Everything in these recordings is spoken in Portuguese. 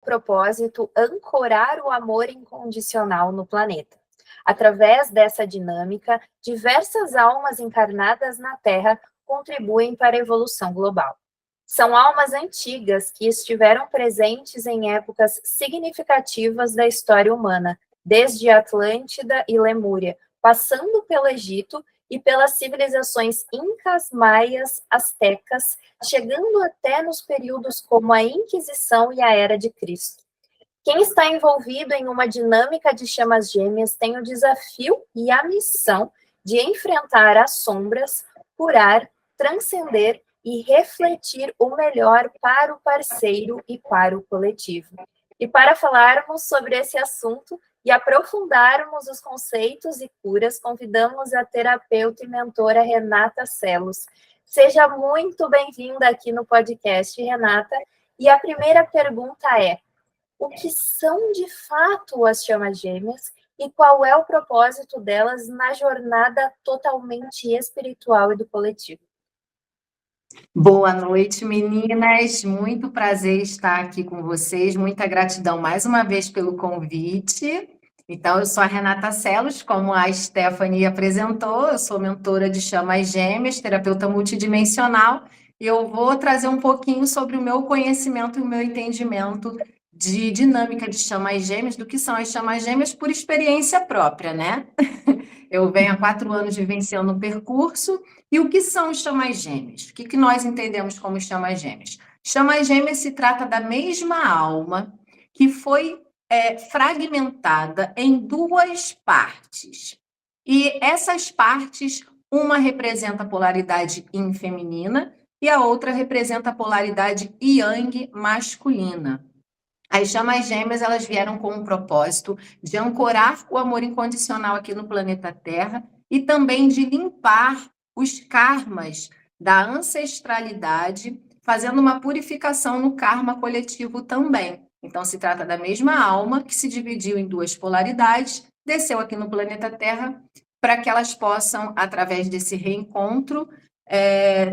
propósito ancorar o amor incondicional no planeta. Através dessa dinâmica, diversas almas encarnadas na Terra contribuem para a evolução global. São almas antigas que estiveram presentes em épocas significativas da história humana, desde Atlântida e Lemúria, passando pelo Egito e pelas civilizações incas, maias, astecas, chegando até nos períodos como a Inquisição e a Era de Cristo. Quem está envolvido em uma dinâmica de chamas gêmeas tem o desafio e a missão de enfrentar as sombras, curar, transcender e refletir o melhor para o parceiro e para o coletivo. E para falarmos sobre esse assunto e aprofundarmos os conceitos e curas, convidamos a terapeuta e mentora Renata Celos. Seja muito bem-vinda aqui no podcast, Renata. E a primeira pergunta é: o que são de fato as chamas gêmeas e qual é o propósito delas na jornada totalmente espiritual e do coletivo? Boa noite, meninas. Muito prazer estar aqui com vocês. Muita gratidão mais uma vez pelo convite. Então, eu sou a Renata Celos, como a Stephanie apresentou, eu sou mentora de chamas gêmeas, terapeuta multidimensional, e eu vou trazer um pouquinho sobre o meu conhecimento e o meu entendimento de dinâmica de chamas gêmeas, do que são as chamas gêmeas por experiência própria, né? Eu venho há 4 anos vivenciando um percurso. E o que são os chamas gêmeas? O que nós entendemos como chamas gêmeas? Chamas gêmeas se trata da mesma alma que foi fragmentada em 2 partes. E essas partes, uma representa a polaridade yin feminina e a outra representa a polaridade yang masculina. As chamas gêmeas, elas vieram com um propósito de ancorar o amor incondicional aqui no planeta Terra e também de limpar os karmas da ancestralidade, fazendo uma purificação no karma coletivo também. Então, se trata da mesma alma que se dividiu em 2 polaridades, desceu aqui no planeta Terra para que elas possam, através desse reencontro,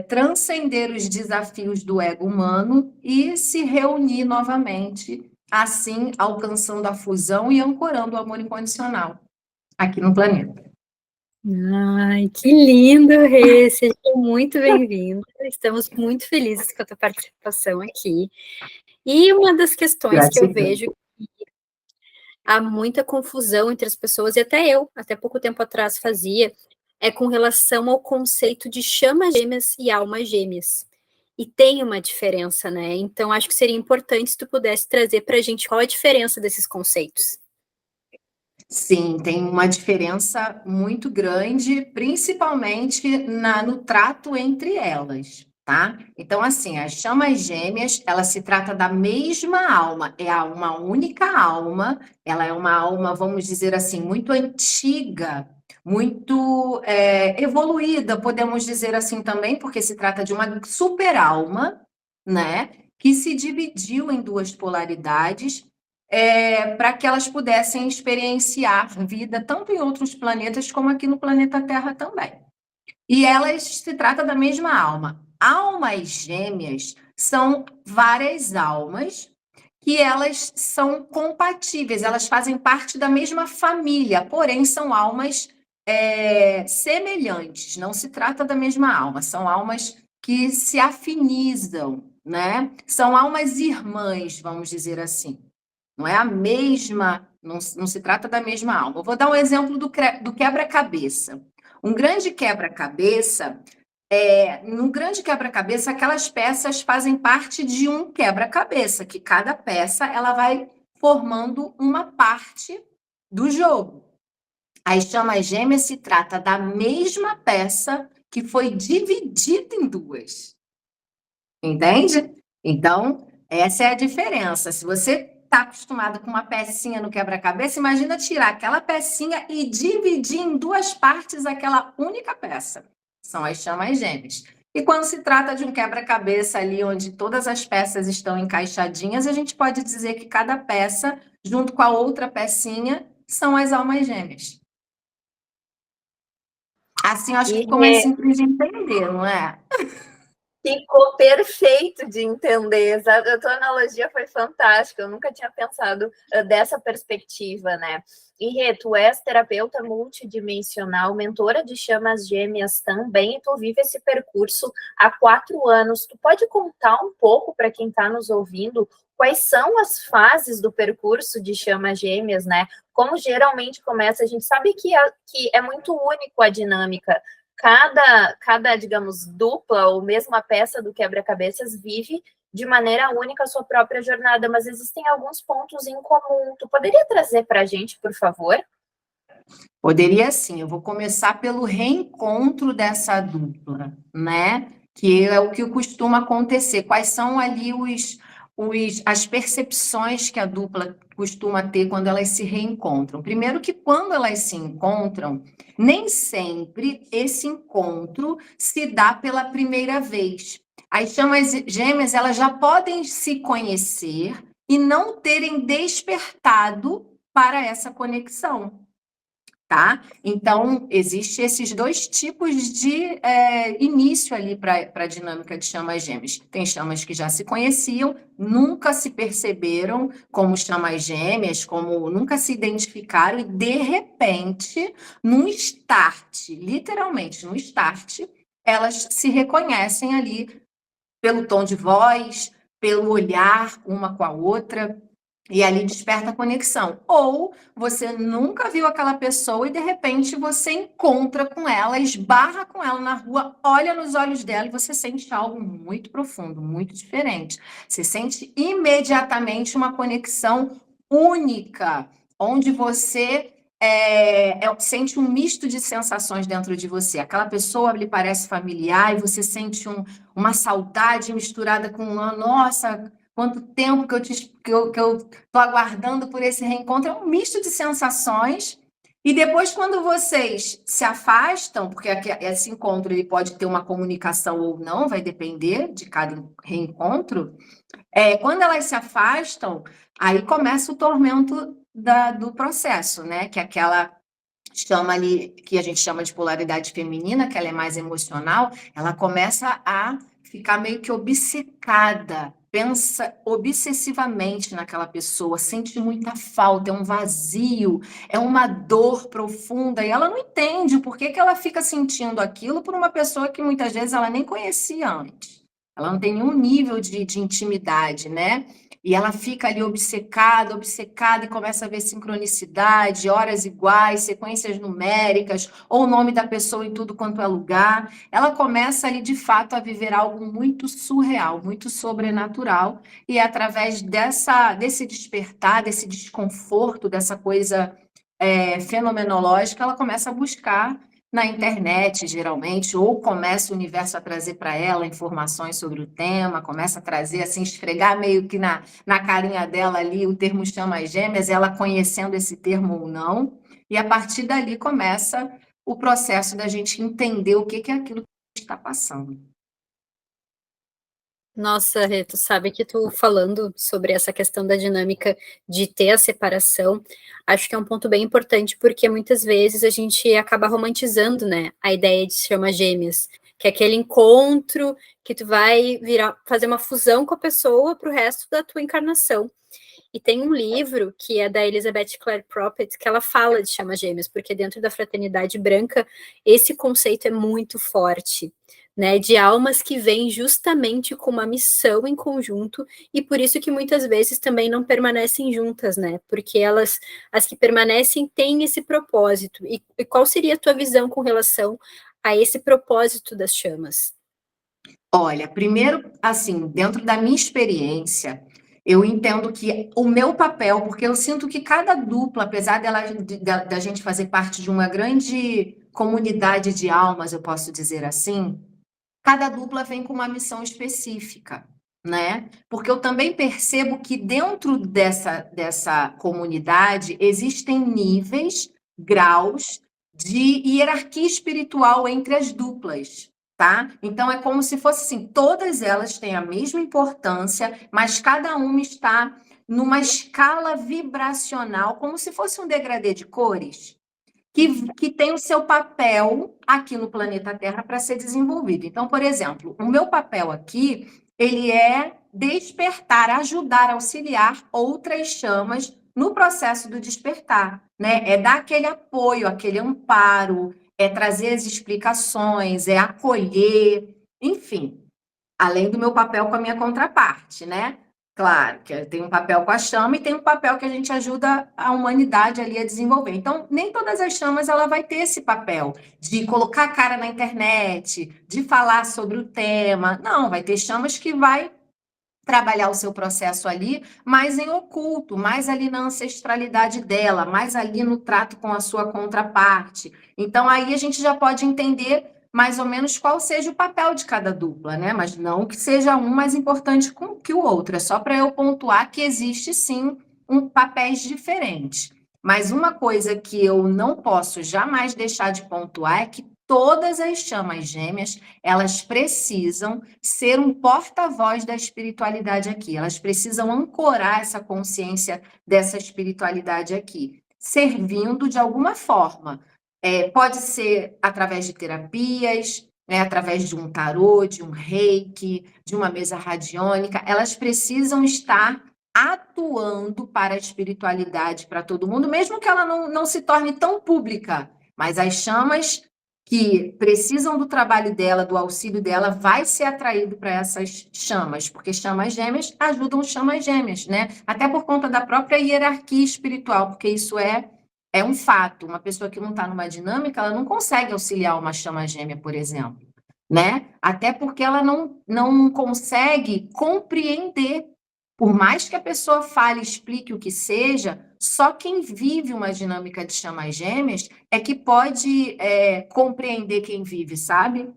transcender os desafios do ego humano e se reunir novamente, assim alcançando a fusão e ancorando o amor incondicional aqui no planeta. Ai, que lindo, Rê! Seja muito bem-vinda. Estamos muito felizes com a tua participação aqui. E uma das questões que eu vejo que há muita confusão entre as pessoas, e até eu, até pouco tempo atrás, fazia, é com relação ao conceito de chamas gêmeas e almas gêmeas. E tem uma diferença, né? Então, acho que seria importante se tu pudesse trazer para a gente qual a diferença desses conceitos. Sim, tem uma diferença muito grande, principalmente no trato entre elas, tá? Então, assim, as chamas gêmeas, ela se trata da mesma alma, é uma única alma, ela é uma alma, vamos dizer assim, muito antiga, muito evoluída, podemos dizer assim também, porque se trata de uma super alma, né? Que se dividiu em 2 polaridades, para que elas pudessem experienciar vida tanto em outros planetas como aqui no planeta Terra também. E elas se tratam da mesma alma. Almas gêmeas são várias almas que elas são compatíveis, elas fazem parte da mesma família, porém são almas semelhantes, não se trata da mesma alma, são almas que se afinizam, né? São almas irmãs, vamos dizer assim. Não é a mesma, não se trata da mesma alma. Eu vou dar um exemplo do quebra-cabeça. Um grande quebra-cabeça, num grande quebra-cabeça, aquelas peças fazem parte de um quebra-cabeça, que cada peça ela vai formando uma parte do jogo. As chamas gêmeas se trata da mesma peça que foi dividida em 2. Entende? Então, essa é a diferença. Se você está acostumado com uma pecinha no quebra-cabeça, imagina tirar aquela pecinha e dividir em 2 partes aquela única peça. São as chamas gêmeas. E quando se trata de um quebra-cabeça ali, onde todas as peças estão encaixadinhas, a gente pode dizer que cada peça, junto com a outra pecinha, são as almas gêmeas. Assim, eu acho que ficou mais simples de entender, não é? Ficou perfeito de entender. A tua analogia foi fantástica. Eu nunca tinha pensado dessa perspectiva, né? E Rê, tu és terapeuta multidimensional, mentora de chamas gêmeas também, e tu vive esse percurso há 4 anos. Tu pode contar um pouco para quem está nos ouvindo quais são as fases do percurso de chamas gêmeas, né? Como geralmente começa, a gente sabe que é muito único a dinâmica. Cada, digamos, dupla ou mesmo a peça do quebra-cabeças vive de maneira única a sua própria jornada, mas existem alguns pontos em comum. Tu poderia trazer para a gente, por favor? Poderia sim, eu vou começar pelo reencontro dessa dupla, né? Que é o que costuma acontecer. Quais são ali as percepções que a dupla costuma ter quando elas se reencontram? Primeiro que quando elas se encontram, nem sempre esse encontro se dá pela primeira vez. As chamas gêmeas, elas já podem se conhecer e não terem despertado para essa conexão. Tá? Então, existe esses 2 tipos de início ali para a dinâmica de chamas gêmeas. Tem chamas que já se conheciam, nunca se perceberam como chamas gêmeas, como nunca se identificaram, e de repente, num start, literalmente num start, elas se reconhecem ali pelo tom de voz, pelo olhar uma com a outra. E ali desperta a conexão. Ou você nunca viu aquela pessoa e, de repente, você encontra com ela, esbarra com ela na rua, olha nos olhos dela e você sente algo muito profundo, muito diferente. Você sente imediatamente uma conexão única, onde você sente um misto de sensações dentro de você. Aquela pessoa lhe parece familiar e você sente uma saudade misturada com uma, nossa, quanto tempo que eu tô aguardando por esse reencontro. É um misto de sensações. E depois, quando vocês se afastam, porque esse encontro ele pode ter uma comunicação ou não, vai depender de cada reencontro. Quando elas se afastam, aí começa o tormento do processo, né? Que é aquela chama ali, que a gente chama de polaridade feminina, que ela é mais emocional, ela começa a ficar meio que obcecada, pensa obsessivamente naquela pessoa, sente muita falta, é um vazio, é uma dor profunda, e ela não entende o porquê que ela fica sentindo aquilo por uma pessoa que muitas vezes ela nem conhecia antes. Ela não tem nenhum nível de intimidade, né? E ela fica ali obcecada, obcecada, e começa a ver sincronicidade, horas iguais, sequências numéricas, ou o nome da pessoa em tudo quanto é lugar. Ela começa ali, de fato, a viver algo muito surreal, muito sobrenatural, e é através desse despertar, desse desconforto, dessa coisa fenomenológica, ela começa a buscar na internet, geralmente, ou começa o universo a trazer para ela informações sobre o tema, começa a trazer, assim, esfregar meio que na carinha dela ali o termo chamas gêmeas, ela conhecendo esse termo ou não, e a partir dali começa o processo da gente entender o que é aquilo que está passando. Nossa, Rê, tu sabe que tu falando sobre essa questão da dinâmica de ter a separação, acho que é um ponto bem importante, porque muitas vezes a gente acaba romantizando, né, a ideia de chamas gêmeas, que é aquele encontro que tu vai fazer uma fusão com a pessoa para o resto da tua encarnação. E tem um livro que é da Elizabeth Clare Prophet, que ela fala de chamas gêmeas, porque dentro da fraternidade branca, esse conceito é muito forte, né, de almas que vêm justamente com uma missão em conjunto, e por isso que muitas vezes também não permanecem juntas, né, porque as que permanecem têm esse propósito. E qual seria a tua visão com relação a esse propósito das chamas? Olha, primeiro, assim, dentro da minha experiência, eu entendo que o meu papel, porque eu sinto que cada dupla, apesar da gente fazer parte de uma grande comunidade de almas, eu posso dizer assim, cada dupla vem com uma missão específica, né? Porque eu também percebo que dentro dessa comunidade existem níveis, graus de hierarquia espiritual entre as duplas. Tá? Então é como se fosse assim, todas elas têm a mesma importância, mas cada uma está numa escala vibracional, como se fosse um degradê de cores. que tem o seu papel aqui no planeta Terra para ser desenvolvido. Então, por exemplo, o meu papel aqui, ele é despertar, ajudar, auxiliar outras chamas no processo do despertar, né? É dar aquele apoio, aquele amparo, é trazer as explicações, é acolher, enfim, além do meu papel com a minha contraparte, né? Claro, que tem um papel com a chama e tem um papel que a gente ajuda a humanidade ali a desenvolver. Então, nem todas as chamas ela vai ter esse papel de colocar a cara na internet, de falar sobre o tema. Não, vai ter chamas que vai trabalhar o seu processo ali, mais em oculto, mais ali na ancestralidade dela, mais ali no trato com a sua contraparte. Então, aí a gente já pode entender mais ou menos qual seja o papel de cada dupla, né? Mas não que seja um mais importante que o outro, é só para eu pontuar que existe sim papéis diferentes. Mas uma coisa que eu não posso jamais deixar de pontuar é que todas as chamas gêmeas, elas precisam ser um porta-voz da espiritualidade aqui. Elas precisam ancorar essa consciência dessa espiritualidade aqui, servindo de alguma forma. Pode ser através de terapias, né, através de um tarô, de um reiki, de uma mesa radiônica. Elas precisam estar atuando para a espiritualidade, para todo mundo, mesmo que ela não se torne tão pública. Mas as chamas que precisam do trabalho dela, do auxílio dela, vai ser atraído para essas chamas, porque chamas gêmeas ajudam chamas gêmeas, né? Até por conta da própria hierarquia espiritual, porque isso é um fato. Uma pessoa que não está numa dinâmica, ela não consegue auxiliar uma chama gêmea, por exemplo, né? Até porque ela não consegue compreender. Por mais que a pessoa fale, explique o que seja, só quem vive uma dinâmica de chamas gêmeas é que pode compreender quem vive, sabe?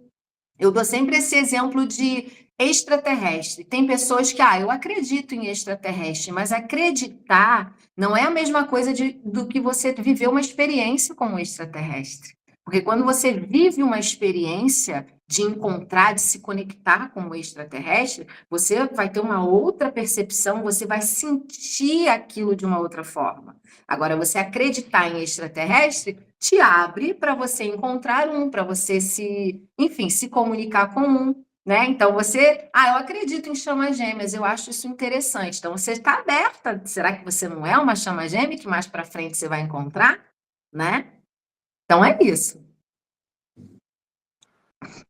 Eu dou sempre esse exemplo de extraterrestre. Tem pessoas que, eu acredito em extraterrestre, mas acreditar não é a mesma coisa do que você viver uma experiência com um extraterrestre. Porque quando você vive uma experiência de encontrar, de se conectar com o extraterrestre, você vai ter uma outra percepção, você vai sentir aquilo de uma outra forma. Agora, você acreditar em extraterrestre te abre para você encontrar para você se comunicar com né? Então, eu acredito em chamas gêmeas, eu acho isso interessante. Então, você está aberta. Será que você não é uma chama gêmea que mais para frente você vai encontrar, né? Então, é isso.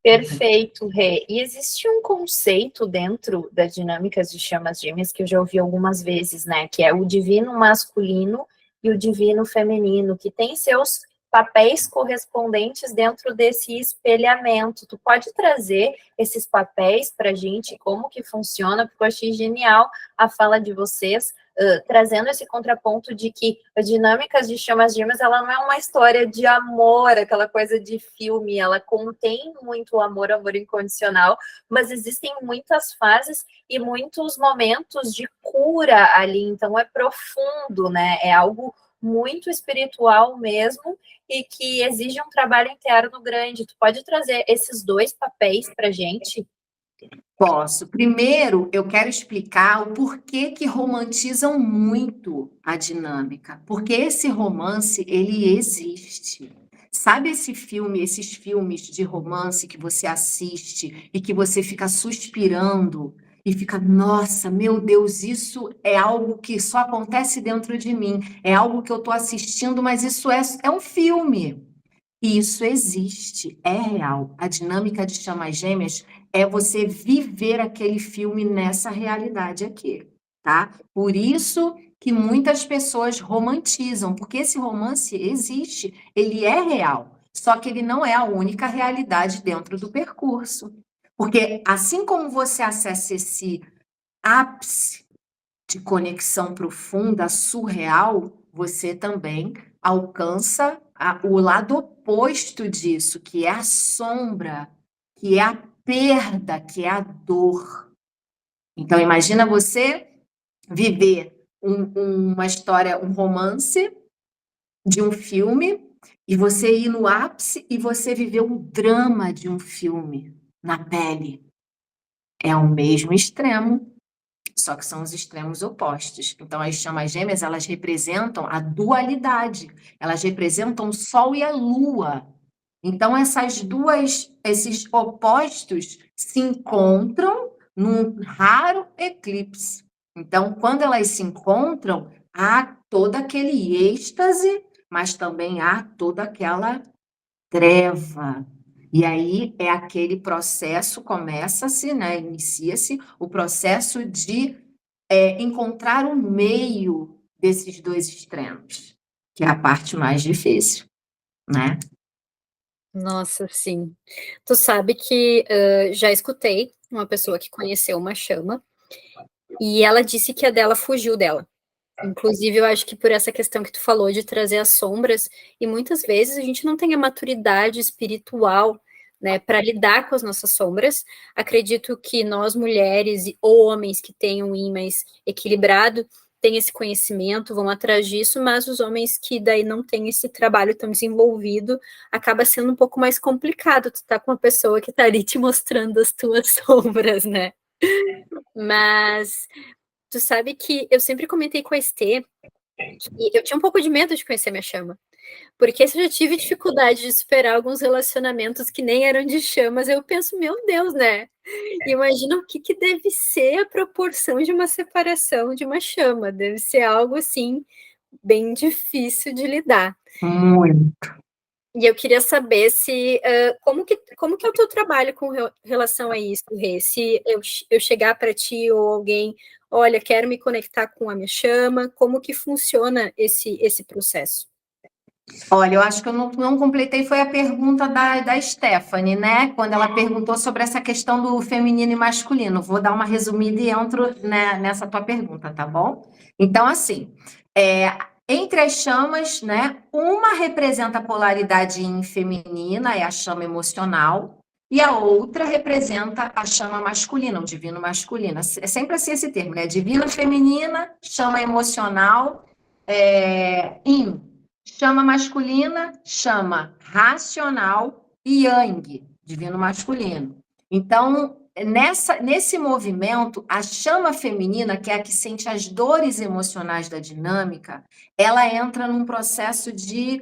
Perfeito, Rê. E existe um conceito dentro das dinâmicas de chamas gêmeas que eu já ouvi algumas vezes, né? Que é o divino masculino e o divino feminino, que tem seus papéis correspondentes dentro desse espelhamento. Tu pode trazer esses papéis para a gente, como que funciona, porque eu achei genial a fala de vocês, trazendo esse contraponto de que as dinâmicas de chamas gêmeas, ela não é uma história de amor, aquela coisa de filme, ela contém muito amor incondicional, mas existem muitas fases e muitos momentos de cura ali, então é profundo, né? É algo muito espiritual mesmo e que exige um trabalho interno grande. Tu pode trazer esses dois papéis para a gente? Posso. Primeiro, eu quero explicar o porquê que romantizam muito a dinâmica. Porque esse romance, ele existe. Sabe esses filmes de romance que você assiste e que você fica suspirando e fica, nossa, meu Deus, isso é algo que só acontece dentro de mim. É algo que eu estou assistindo, mas isso é um filme. Isso existe, é real. A dinâmica de chamas gêmeas é você viver aquele filme nessa realidade aqui, tá? Por isso que muitas pessoas romantizam, porque esse romance existe, ele é real, só que ele não é a única realidade dentro do percurso. Porque assim como você acessa esse ápice de conexão profunda, surreal, você também alcança o lado oposto disso, que é a sombra, que é a perda, que é a dor. Então, imagina você viver uma história, um romance de um filme, e você ir no ápice e você viver um drama de um filme na pele. É o mesmo extremo. só que são os extremos opostos. Então, as chamas gêmeas, elas representam a dualidade, elas representam o Sol e a Lua. Então, esses opostos se encontram num raro eclipse. Então, quando elas se encontram, há todo aquele êxtase, mas também há toda aquela treva. E aí é aquele processo, começa-se, né, inicia-se o processo de encontrar o meio desses dois extremos, que é a parte mais difícil, né? Nossa, sim. Tu sabe que já escutei uma pessoa que conheceu uma chama e ela disse que a dela fugiu dela. Inclusive, eu acho que por essa questão que tu falou de trazer as sombras, e muitas vezes a gente não tem a maturidade espiritual, né, para lidar com as nossas sombras. Acredito que nós mulheres ou homens que tenham um yin mais equilibrado têm esse conhecimento, vão atrás disso, mas os homens que daí não têm esse trabalho tão desenvolvido, acaba sendo um pouco mais complicado. Tu tá com uma pessoa que tá ali te mostrando as tuas sombras, né? Mas tu sabe que eu sempre comentei com a Estê que eu tinha um pouco de medo de conhecer minha chama, porque eu já tive dificuldade de superar alguns relacionamentos que nem eram de chamas. Eu penso, meu Deus, né? Imagina o que deve ser a proporção de uma separação de uma chama. Deve ser algo assim bem difícil de lidar. Muito. E eu queria saber se como que é o teu trabalho com relação a isso, Rê? Se eu chegar para ti ou alguém, olha, quero me conectar com a minha chama, como que funciona esse processo? Olha, eu acho que eu não completei, foi a pergunta da Stephanie, né? Quando ela perguntou sobre essa questão do feminino e masculino. Vou dar uma resumida e entro, né, nessa tua pergunta, tá bom? Então, assim, entre as chamas, né, uma representa a polaridade yin feminina, é a chama emocional, e a outra representa a chama masculina, o divino masculino. É sempre assim esse termo, né? Divina feminina, chama emocional, yin. Chama masculina, chama racional e yang, divino masculino. Então, nesse movimento, a chama feminina, que é a que sente as dores emocionais da dinâmica, ela entra num processo de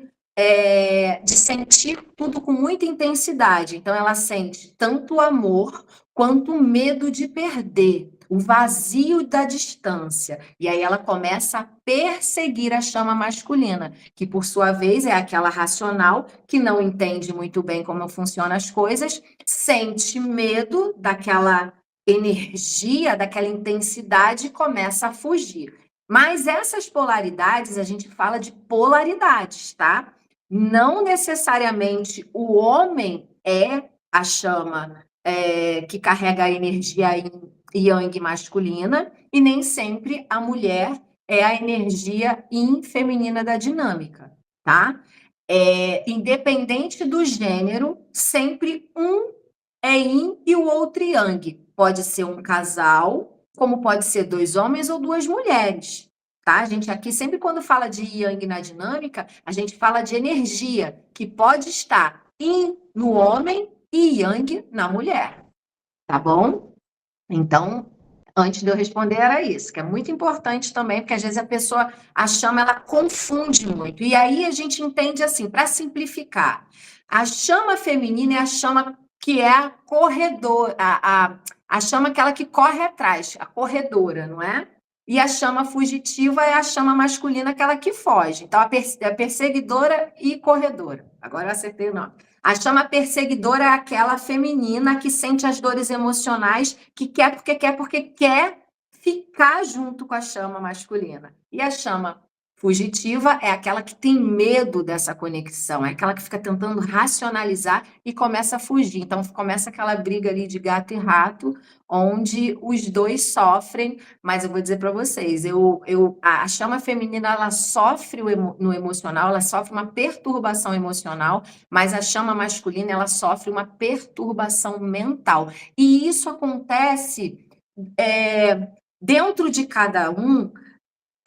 sentir tudo com muita intensidade. Então, ela sente tanto o amor quanto o medo de perder, o vazio da distância. E aí ela começa a perseguir a chama masculina, que por sua vez é aquela racional que não entende muito bem como funcionam as coisas, sente medo daquela energia, daquela intensidade e começa a fugir. Mas essas polaridades, a gente fala de polaridades, tá? Não necessariamente o homem é a chama que carrega a energia yang masculina, e nem sempre a mulher é a energia yin feminina da dinâmica, tá? Independente do gênero, sempre um é yin e o outro yang. Pode ser um casal, como pode ser dois homens ou duas mulheres, tá? A gente aqui, sempre quando fala de yang na dinâmica, a gente fala de energia, que pode estar yin no homem e yang na mulher, tá bom? Então, antes de eu responder, era isso, que é muito importante também, porque às vezes a chama, ela confunde muito. E aí a gente entende assim, para simplificar, a chama feminina é a chama que é a corredora, a chama aquela que corre atrás, a corredora, não é? E a chama fugitiva é a chama masculina, aquela que foge. Então, a perseguidora e corredora. Agora eu acertei o nome. A chama perseguidora é aquela feminina que sente as dores emocionais, que quer porque quer ficar junto com a chama masculina. E a chama fugitiva é aquela que tem medo dessa conexão, é aquela que fica tentando racionalizar e começa a fugir. Então, começa aquela briga ali de gato e rato, onde os dois sofrem, mas eu vou dizer para vocês, a chama feminina, ela sofre no emocional, ela sofre uma perturbação emocional, mas a chama masculina, ela sofre uma perturbação mental. E isso acontece dentro de cada um,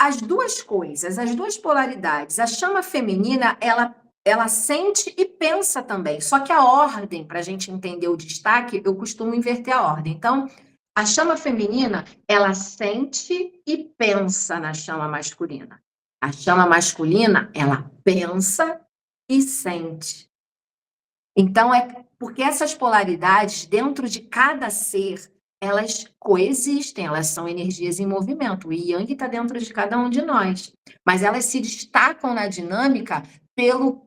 as duas coisas, as duas polaridades. A chama feminina, ela sente e pensa também. Só que a ordem, para a gente entender o destaque, eu costumo inverter a ordem. Então, A chama feminina, ela sente e pensa na chama masculina. A chama masculina, ela pensa e sente. Então, é porque essas polaridades, dentro de cada ser, elas coexistem, elas são energias em movimento. O Yang está dentro de cada um de nós. Mas elas se destacam na dinâmica pelo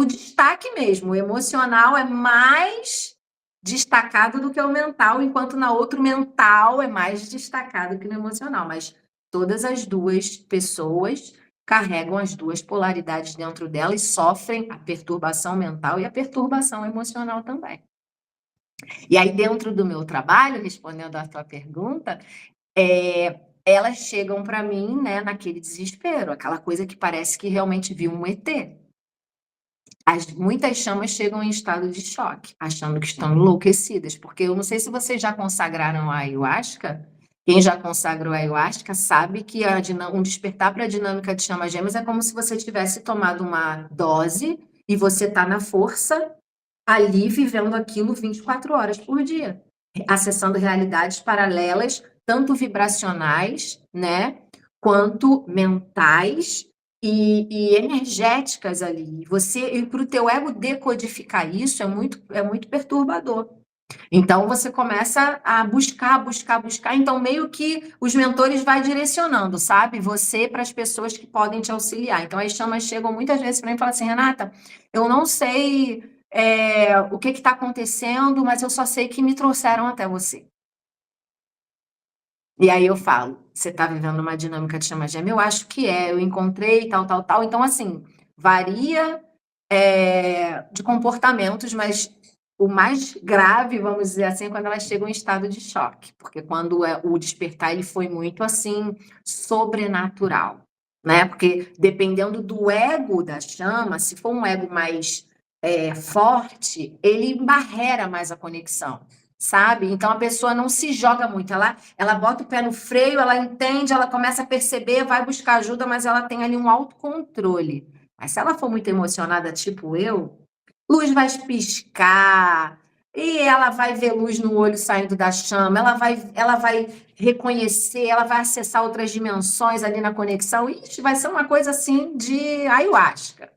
destaque mesmo. O emocional é mais destacado do que o mental, enquanto na outra o mental é mais destacado que no emocional. Mas todas as duas pessoas carregam as duas polaridades dentro dela e sofrem a perturbação mental e a perturbação emocional também. E aí, dentro do meu trabalho, respondendo à tua pergunta, elas chegam para mim, né, naquele desespero, aquela coisa que parece que realmente viu um ET. Muitas chamas chegam em estado de choque, achando que estão enlouquecidas, porque eu não sei se vocês já consagraram a ayahuasca. Quem já consagrou a ayahuasca sabe que um despertar para a dinâmica de chamas gêmeas é como se você tivesse tomado uma dose e você está na força ali vivendo aquilo 24 horas por dia, acessando realidades paralelas, tanto vibracionais, né, quanto mentais e energéticas ali. E para o teu ego decodificar isso é muito perturbador. Então, você começa a buscar. Então, meio que os mentores vai direcionando, sabe? Você para as pessoas que podem te auxiliar. Então, as chamas chegam muitas vezes para mim e falam assim, Renata, eu não sei o que está acontecendo, mas eu só sei que me trouxeram até você. E aí eu falo, você está vivendo uma dinâmica de chama gêmea? Eu acho que eu encontrei tal. Então, assim, varia de comportamentos, mas o mais grave, vamos dizer assim, é quando elas chegam em estado de choque, porque quando o despertar ele foi muito assim sobrenatural, né? Porque dependendo do ego da chama, se for um ego mais forte, ele embarrera mais a conexão, sabe? Então a pessoa não se joga muito, ela bota o pé no freio, ela entende, ela começa a perceber, vai buscar ajuda, mas ela tem ali um autocontrole. Mas se ela for muito emocionada, tipo eu, luz vai piscar, e ela vai ver luz no olho saindo da chama, ela vai reconhecer, ela vai acessar outras dimensões ali na conexão. Ixi, vai ser uma coisa assim de ayahuasca.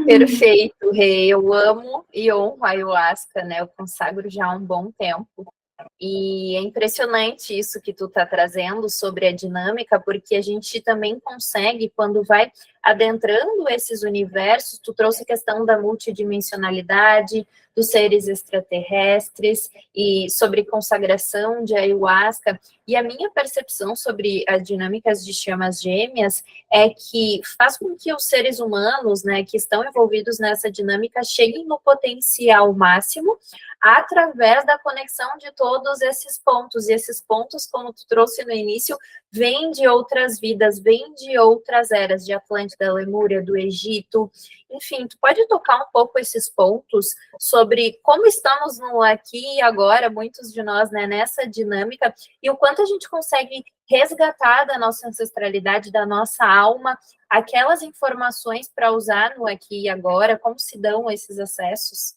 Perfeito, Rê. Eu amo e honro a ayahuasca, né? Eu consagro já há um bom tempo. E é impressionante isso que tu tá trazendo sobre a dinâmica, porque a gente também consegue, quando vai adentrando esses universos, tu trouxe a questão da multidimensionalidade, dos seres extraterrestres e sobre consagração de ayahuasca. E a minha percepção sobre as dinâmicas de chamas gêmeas é que faz com que os seres humanos, né, que estão envolvidos nessa dinâmica cheguem no potencial máximo através da conexão de todos esses pontos. E esses pontos, como tu trouxe no início, vêm de outras vidas, vêm de outras eras, de Atlântida, Lemúria, do Egito. Enfim, tu pode tocar um pouco esses pontos sobre como estamos no aqui e agora, muitos de nós, né, nessa dinâmica, e o quanto a gente consegue resgatar da nossa ancestralidade, da nossa alma, aquelas informações para usar no aqui e agora, como se dão esses acessos?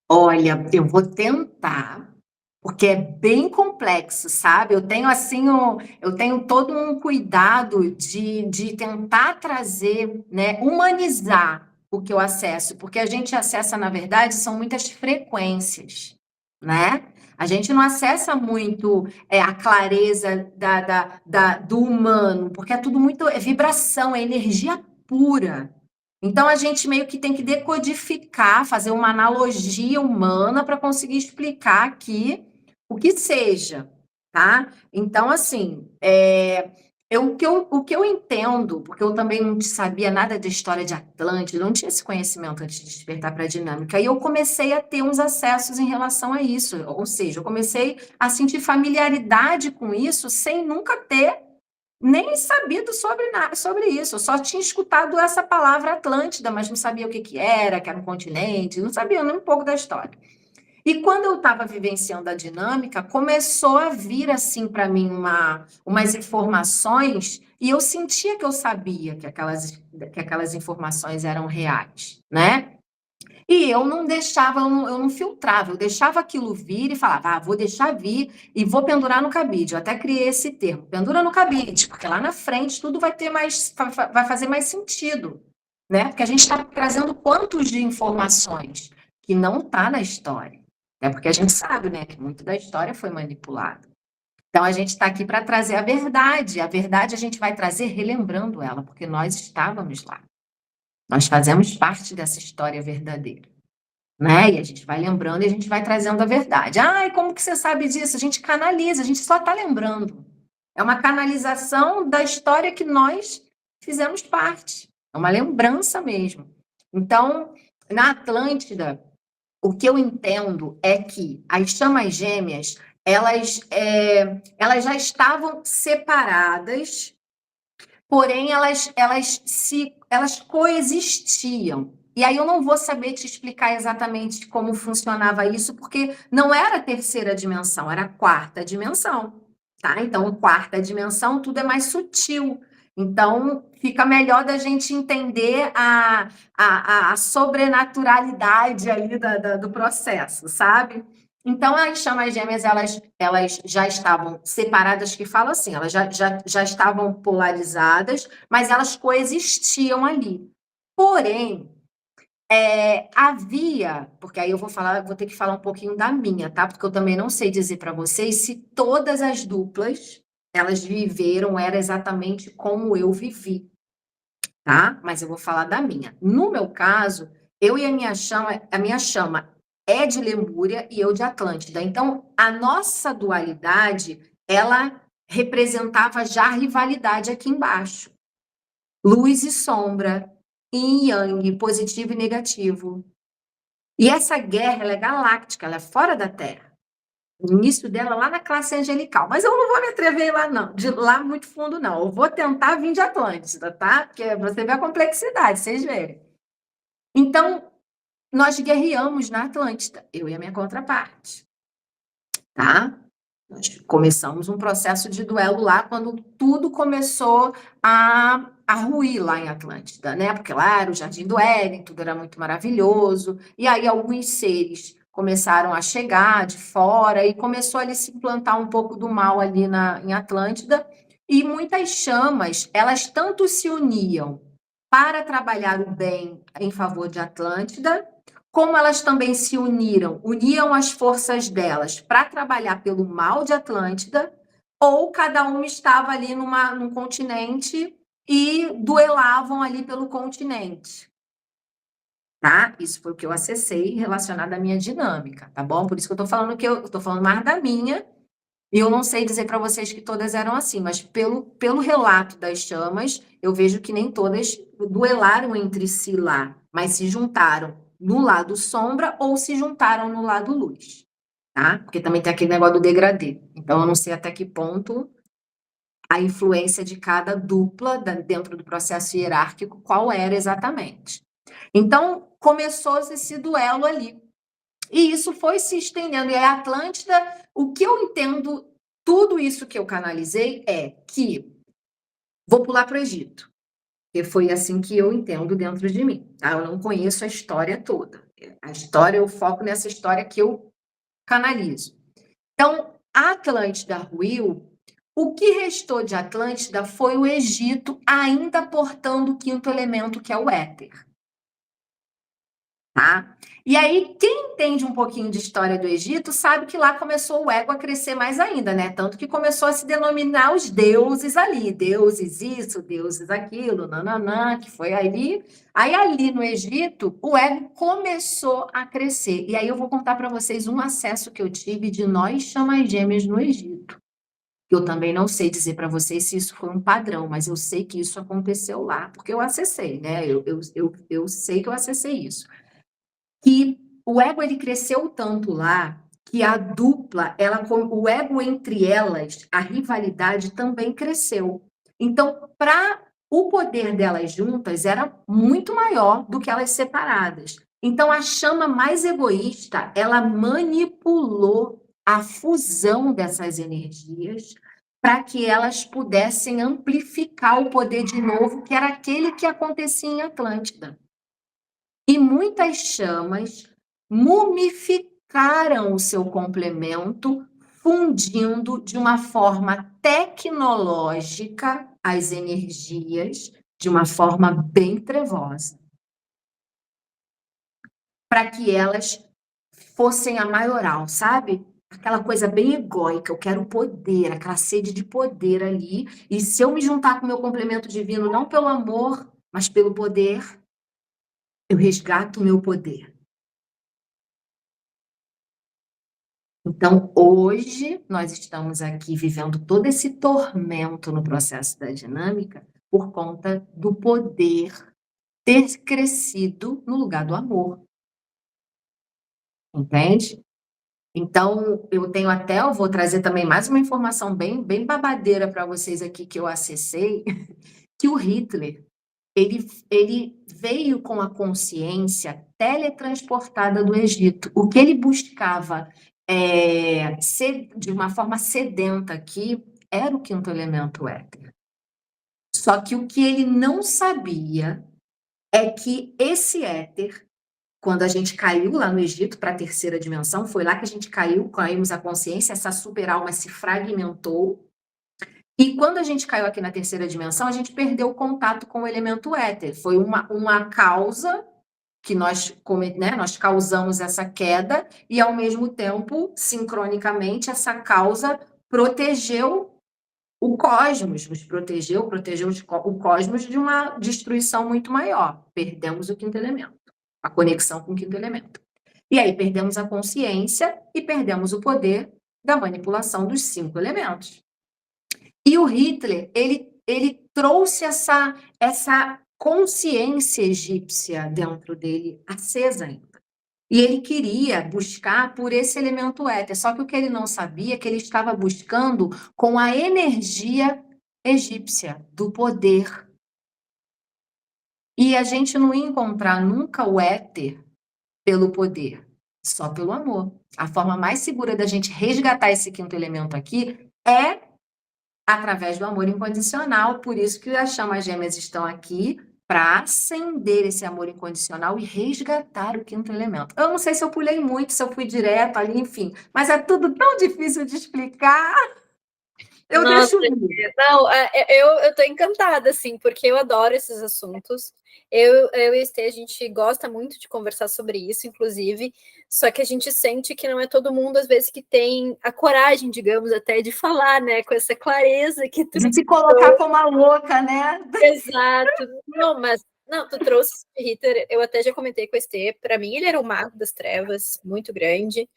Olha, eu vou tentar, porque é bem complexo, sabe? Eu tenho todo um cuidado de tentar trazer, né, humanizar o que eu acesso, porque a gente acessa, na verdade, são muitas frequências, né? A gente não acessa muito a clareza do humano, porque é tudo muito vibração, é energia pura. Então, a gente meio que tem que decodificar, fazer uma analogia humana para conseguir explicar aqui o que seja, tá? Então, assim, o que eu entendo, porque eu também não sabia nada da história de Atlântida, não tinha esse conhecimento antes de despertar para a dinâmica, e eu comecei a ter uns acessos em relação a isso, ou seja, eu comecei a sentir familiaridade com isso sem nunca ter nem sabido sobre isso. Eu só tinha escutado essa palavra Atlântida, mas não sabia o que era um continente, não sabia nem um pouco da história. E quando eu estava vivenciando a dinâmica, começou a vir assim para mim umas informações, e eu sentia que eu sabia que aquelas informações eram reais, né? E eu não deixava, eu não filtrava, eu deixava aquilo vir e falava, vou deixar vir e vou pendurar no cabide. Eu até criei esse termo, pendura no cabide, porque lá na frente tudo vai ter mais, vai fazer mais sentido, né? Porque a gente está trazendo quantos de informações que não está na história. É porque a gente sabe, né, que muito da história foi manipulada. Então a gente está aqui para trazer a verdade. A verdade a gente vai trazer relembrando ela, porque nós estávamos lá. Nós fazemos parte dessa história verdadeira, né? E a gente vai lembrando e a gente vai trazendo a verdade. Ai, como que você sabe disso? A gente canaliza, a gente só está lembrando. É uma canalização da história que nós fizemos parte. É uma lembrança mesmo. Então, na Atlântida, o que eu entendo é que as chamas gêmeas, elas já estavam separadas, porém elas coexistiam. E aí eu não vou saber te explicar exatamente como funcionava isso, porque não era a terceira dimensão, era a quarta dimensão, tá? Então, quarta dimensão, tudo é mais sutil. Então, fica melhor da gente entender a sobrenaturalidade aí do processo, sabe? Então, as chamas gêmeas, elas já estavam separadas, que falo assim, elas já estavam polarizadas, mas elas coexistiam ali. Porém, havia, porque aí eu vou ter que falar um pouquinho da minha, tá? Porque eu também não sei dizer para vocês se todas as duplas, elas viveram, era exatamente como eu vivi, tá? Mas eu vou falar da minha. No meu caso, eu e a minha chama é de Lemúria e eu de Atlântida. Então, a nossa dualidade, ela representava já a rivalidade aqui embaixo. Luz e sombra, yin e yang, positivo e negativo. E essa guerra, ela é galáctica, ela é fora da Terra. O início dela lá na classe angelical. Mas eu não vou me atrever lá, não, de lá muito fundo, não. Eu vou tentar vir de Atlântida, tá? Porque você vê a complexidade, vocês verem. Então, nós guerreamos na Atlântida, eu e a minha contraparte, tá? Nós começamos um processo de duelo lá quando tudo começou a ruir lá em Atlântida, né? Porque lá era o Jardim do Éden, tudo era muito maravilhoso. E aí alguns seres começaram a chegar de fora e começou ali se implantar um pouco do mal ali em Atlântida. E muitas chamas, elas tanto se uniam para trabalhar o bem em favor de Atlântida, como elas também se uniam as forças delas para trabalhar pelo mal de Atlântida, ou cada uma estava ali num continente e duelavam ali pelo continente. Tá? Isso foi o que eu acessei relacionado à minha dinâmica, tá bom? Por isso que eu estou falando que eu estou falando mais da minha, e eu não sei dizer para vocês que todas eram assim, mas pelo relato das chamas, eu vejo que nem todas duelaram entre si lá, mas se juntaram no lado sombra ou se juntaram no lado luz, tá? Porque também tem aquele negócio do degradê. Então, eu não sei até que ponto a influência de cada dupla dentro do processo hierárquico, qual era exatamente. Então, começou-se esse duelo ali. E isso foi se estendendo. E a Atlântida, o que eu entendo, tudo isso que eu canalizei é que vou pular para o Egito. Porque foi assim que eu entendo dentro de mim. Tá? Eu não conheço a história toda. A história, eu foco nessa história que eu canalizo. Então, a Atlântida ruiu. O que restou de Atlântida foi o Egito ainda portando o quinto elemento, que é o éter. Tá? E aí, quem entende um pouquinho de história do Egito sabe que lá começou o ego a crescer mais ainda, né? Tanto que começou a se denominar os deuses ali, deuses isso, deuses aquilo, nananã, que foi ali. Aí ali no Egito, o ego começou a crescer. E aí eu vou contar para vocês um acesso que eu tive de nós chamas gêmeas no Egito. Eu também não sei dizer para vocês se isso foi um padrão, mas eu sei que isso aconteceu lá, porque eu acessei, né? Eu sei que eu acessei isso. Que o ego ele cresceu tanto lá que a dupla, o ego entre elas, a rivalidade também cresceu. Então, para o poder delas juntas era muito maior do que elas separadas. Então, a chama mais egoísta, ela manipulou a fusão dessas energias para que elas pudessem amplificar o poder de novo, que era aquele que acontecia em Atlântida. E muitas chamas mumificaram o seu complemento, fundindo de uma forma tecnológica as energias, de uma forma bem trevosa, para que elas fossem a maioral, sabe? Aquela coisa bem egóica, eu quero poder, aquela sede de poder ali, e se eu me juntar com o meu complemento divino, não pelo amor, mas pelo poder, eu resgato o meu poder. Então, hoje, nós estamos aqui vivendo todo esse tormento no processo da dinâmica por conta do poder ter crescido no lugar do amor. Entende? Então, eu vou trazer também mais uma informação bem babadeira para vocês aqui que eu acessei, que o Hitler, ele veio com a consciência teletransportada do Egito. O que ele buscava de uma forma sedenta aqui era o quinto elemento éter. Só que o que ele não sabia é que esse éter, quando a gente caiu lá no Egito para a terceira dimensão, foi lá que a gente caímos a consciência, essa super-alma se fragmentou. E quando a gente caiu aqui na terceira dimensão, a gente perdeu o contato com o elemento éter. Foi uma causa que nós causamos essa queda e, ao mesmo tempo, sincronicamente, essa causa protegeu o cosmos, protegeu o cosmos de uma destruição muito maior. Perdemos o quinto elemento, a conexão com o quinto elemento. E aí perdemos a consciência e perdemos o poder da manipulação dos 5 elementos. E o Hitler, ele trouxe essa consciência egípcia dentro dele, acesa ainda. E ele queria buscar por esse elemento éter, só que o que ele não sabia é que ele estava buscando com a energia egípcia, do poder. E a gente não ia encontrar nunca o éter pelo poder, só pelo amor. A forma mais segura da gente resgatar esse quinto elemento aqui é através do amor incondicional, por isso que as chamas gêmeas estão aqui, para acender esse amor incondicional e resgatar o quinto elemento. Eu não sei se eu pulei muito, se eu fui direto ali, enfim, mas é tudo tão difícil de explicar. Eu Nossa, deixo vir. não, eu tô encantada, assim, porque eu adoro esses assuntos. Eu e a Estê, a gente gosta muito de conversar sobre isso, inclusive, só que a gente sente que não é todo mundo, às vezes, que tem a coragem, digamos, até de falar, né, com essa clareza que tu De se colocar como a louca, né? Exato. Não, tu trouxe Hitler, eu até já comentei com o Estê, para mim ele era um mago das trevas, muito grande.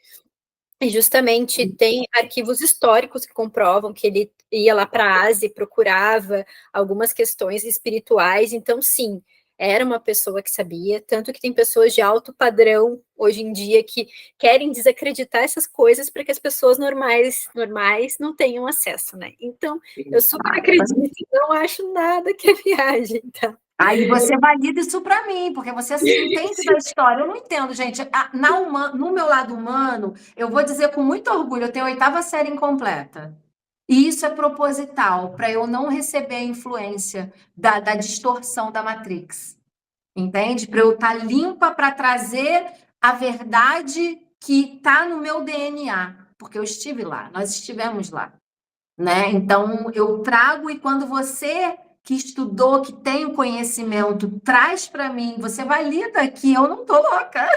E justamente tem arquivos históricos que comprovam que ele ia lá para a Ásia e procurava algumas questões espirituais. Então, sim, era uma pessoa que sabia. Tanto que tem pessoas de alto padrão hoje em dia que querem desacreditar essas coisas para que as pessoas normais não tenham acesso, né? Então, eu super acredito, não acho nada que é viagem, tá? Aí você valida isso para mim, porque você entende da história. Eu não entendo, gente. No meu lado humano, eu vou dizer com muito orgulho, eu tenho a 8ª série incompleta. E isso é proposital, para eu não receber a influência da distorção da Matrix. Entende? Para eu estar limpa para trazer a verdade que está no meu DNA. Porque eu estive lá, nós estivemos lá. Né? Então, eu trago, e quando você que estudou, que tem o conhecimento, traz para mim, você valida que eu não estou louca.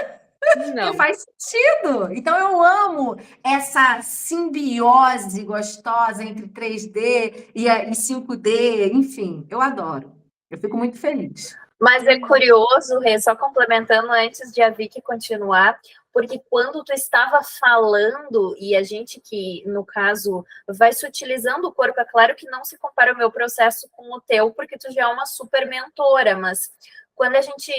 Não. Que faz sentido. Então, eu amo essa simbiose gostosa entre 3D e 5D, enfim, eu adoro. Eu fico muito feliz. Mas é curioso, Rê, só complementando antes de a Vicky continuar, porque quando tu estava falando, e a gente que, no caso, vai se utilizando o corpo, é claro que não se compara o meu processo com o teu, porque tu já é uma super mentora, mas quando a gente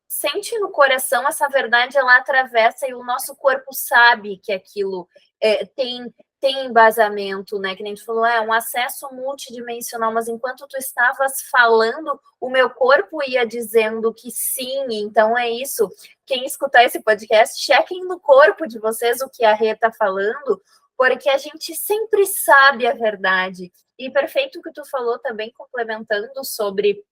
sente no coração essa verdade, ela atravessa e o nosso corpo sabe que aquilo tem embasamento, né? Que nem tu falou, é um acesso multidimensional, mas enquanto tu estavas falando, o meu corpo ia dizendo que sim, então é isso. Quem escutar esse podcast, chequem no corpo de vocês o que a Rê tá falando, porque a gente sempre sabe a verdade. E perfeito o que tu falou também, complementando sobre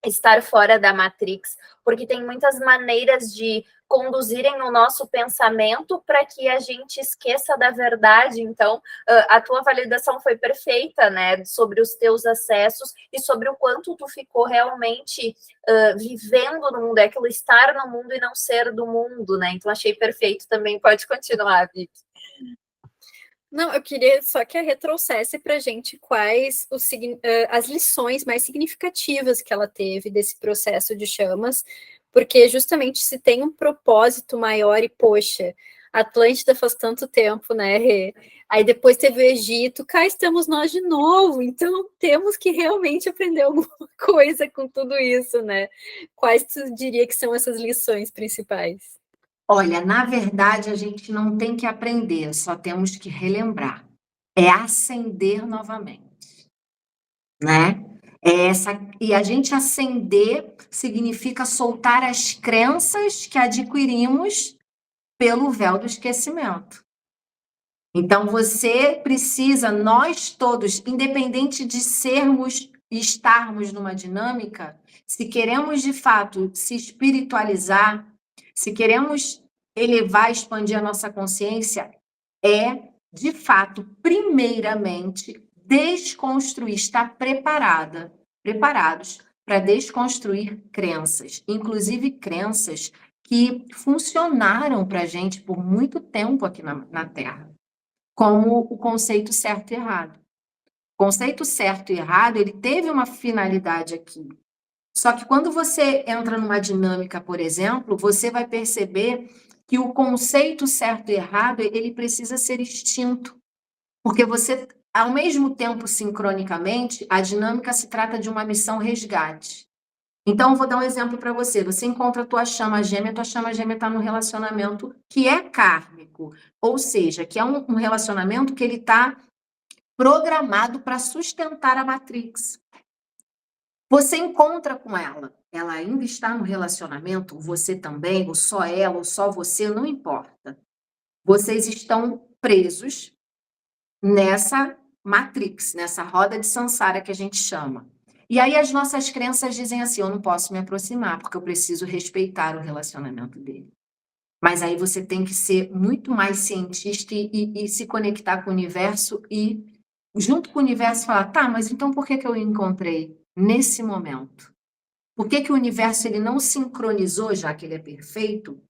estar fora da Matrix, porque tem muitas maneiras de conduzirem o nosso pensamento para que a gente esqueça da verdade. Então, a tua validação foi perfeita, né, sobre os teus acessos e sobre o quanto tu ficou realmente vivendo no mundo, é aquilo estar no mundo e não ser do mundo, né? Então, achei perfeito também. Pode continuar, Vicky. Não, eu queria só que a Rê trouxesse para a gente quais as lições mais significativas que ela teve desse processo de chamas, porque justamente se tem um propósito maior e, poxa, Atlântida faz tanto tempo, né, Rê? Aí depois teve o Egito, cá estamos nós de novo, então temos que realmente aprender alguma coisa com tudo isso, né? Quais tu diria que são essas lições principais? Olha, na verdade, a gente não tem que aprender, só temos que relembrar. É acender novamente, né? E a gente acender significa soltar as crenças que adquirimos pelo véu do esquecimento. Então, você precisa, nós todos, independente de sermos e estarmos numa dinâmica, se queremos de fato se espiritualizar, se queremos elevar, expandir a nossa consciência, é, de fato, primeiramente, desconstruir, estar preparados para desconstruir crenças, inclusive crenças que funcionaram para a gente por muito tempo aqui na Terra, como o conceito certo e errado. O conceito certo e errado, ele teve uma finalidade aqui. Só que quando você entra numa dinâmica, por exemplo, você vai perceber que o conceito certo e errado, ele precisa ser extinto. Porque você, ao mesmo tempo, sincronicamente, a dinâmica se trata de uma missão resgate. Então, vou dar um exemplo para você. Você encontra a tua chama gêmea está num relacionamento que é kármico, ou seja, que é um relacionamento que ele está programado para sustentar a Matrix. Você encontra com ela, ela ainda está no relacionamento, você também, ou só ela, ou só você, não importa. Vocês estão presos nessa Matrix, nessa roda de samsara que a gente chama. E aí as nossas crenças dizem assim, eu não posso me aproximar, porque eu preciso respeitar o relacionamento dele. Mas aí você tem que ser muito mais cientista e se conectar com o universo e, junto com o universo, falar, tá, mas então por que eu encontrei nesse momento? Por que o universo ele não sincronizou, já que ele é perfeito,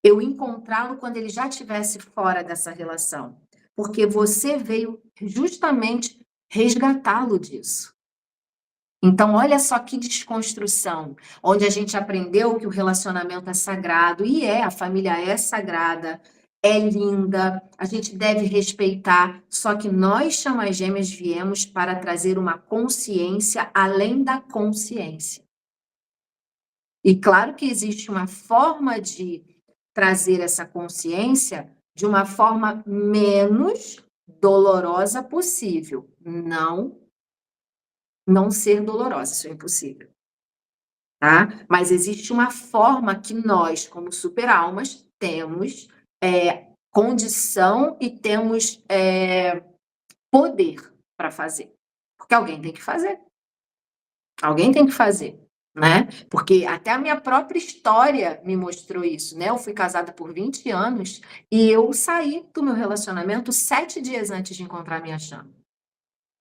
eu encontrá-lo quando ele já estivesse fora dessa relação? Porque você veio justamente resgatá-lo disso. Então, olha só que desconstrução, onde a gente aprendeu que o relacionamento é sagrado, e a família é sagrada, é linda, a gente deve respeitar, só que nós, chamas gêmeas, viemos para trazer uma consciência além da consciência. E claro que existe uma forma de trazer essa consciência de uma forma menos dolorosa possível. Não ser dolorosa, isso é impossível. Tá? Mas existe uma forma que nós, como super-almas, temos condição e temos poder para fazer. Porque alguém tem que fazer. Alguém tem que fazer, né? Porque até a minha própria história me mostrou isso, né? Eu fui casada por 20 anos e eu saí do meu relacionamento 7 dias antes de encontrar a minha chama.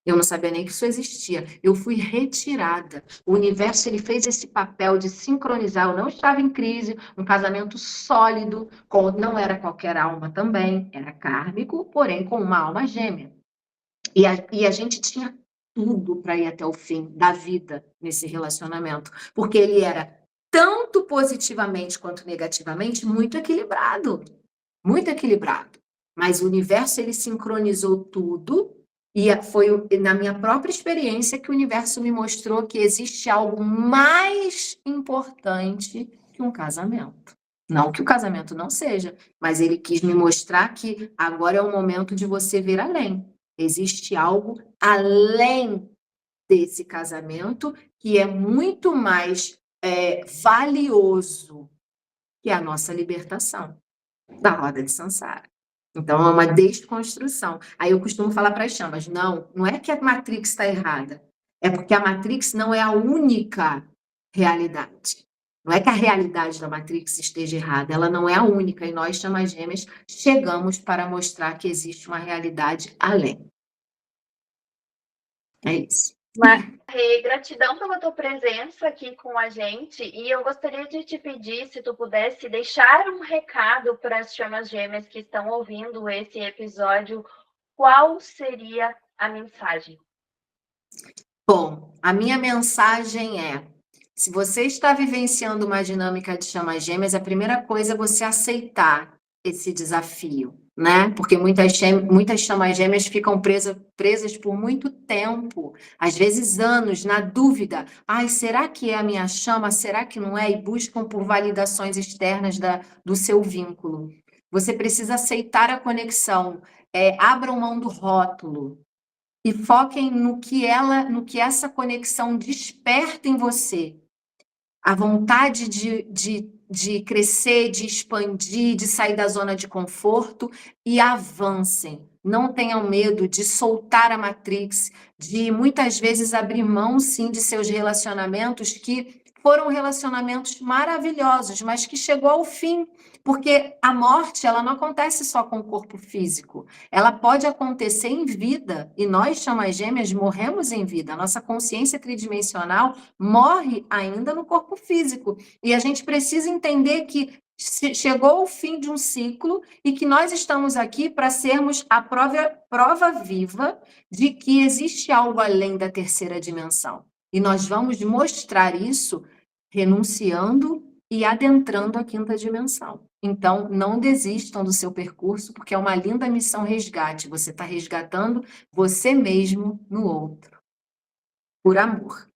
Eu não sabia nem que isso existia. Eu fui retirada. O universo ele fez esse papel de sincronizar. Eu não estava em crise, um casamento sólido, não era qualquer alma também, era kármico, porém com uma alma gêmea. E a gente tinha tudo para ir até o fim da vida nesse relacionamento, porque ele era tanto positivamente quanto negativamente muito equilibrado. Muito equilibrado. Mas o universo ele sincronizou tudo. E foi na minha própria experiência que o universo me mostrou que existe algo mais importante que um casamento. Não que o casamento não seja, mas ele quis me mostrar que agora é o momento de você ver além. Existe algo além desse casamento que é muito mais valioso que a nossa libertação da roda de samsara. Então, é uma desconstrução. Aí eu costumo falar para as chamas, não é que a Matrix está errada, é porque a Matrix não é a única realidade. Não é que a realidade da Matrix esteja errada, ela não é a única, e nós, chamas gêmeas, chegamos para mostrar que existe uma realidade além. É isso. Gratidão pela tua presença aqui com a gente, e eu gostaria de te pedir, se tu pudesse deixar um recado para as chamas gêmeas que estão ouvindo esse episódio, qual seria a mensagem? Bom, a minha mensagem é: se você está vivenciando uma dinâmica de chamas gêmeas, a primeira coisa é você aceitar esse desafio, né? Porque muitas chamas gêmeas ficam presas por muito tempo, às vezes anos, na dúvida. Ai, será que é a minha chama? Será que não é? E buscam por validações externas do seu vínculo. Você precisa aceitar a conexão. Abram mão do rótulo. E foquem no que essa conexão desperta em você. A vontade de crescer, de expandir, de sair da zona de conforto, e avancem. Não tenham medo de soltar a Matrix, de muitas vezes abrir mão, sim, de seus relacionamentos que foram relacionamentos maravilhosos, mas que chegou ao fim, porque a morte, ela não acontece só com o corpo físico, ela pode acontecer em vida, e nós, chamas gêmeas, morremos em vida, a nossa consciência tridimensional morre ainda no corpo físico, e a gente precisa entender que chegou o fim de um ciclo e que nós estamos aqui para sermos a prova viva de que existe algo além da terceira dimensão. E nós vamos mostrar isso renunciando e adentrando a quinta dimensão. Então, não desistam do seu percurso, porque é uma linda missão resgate. Você está resgatando você mesmo no outro. Por amor.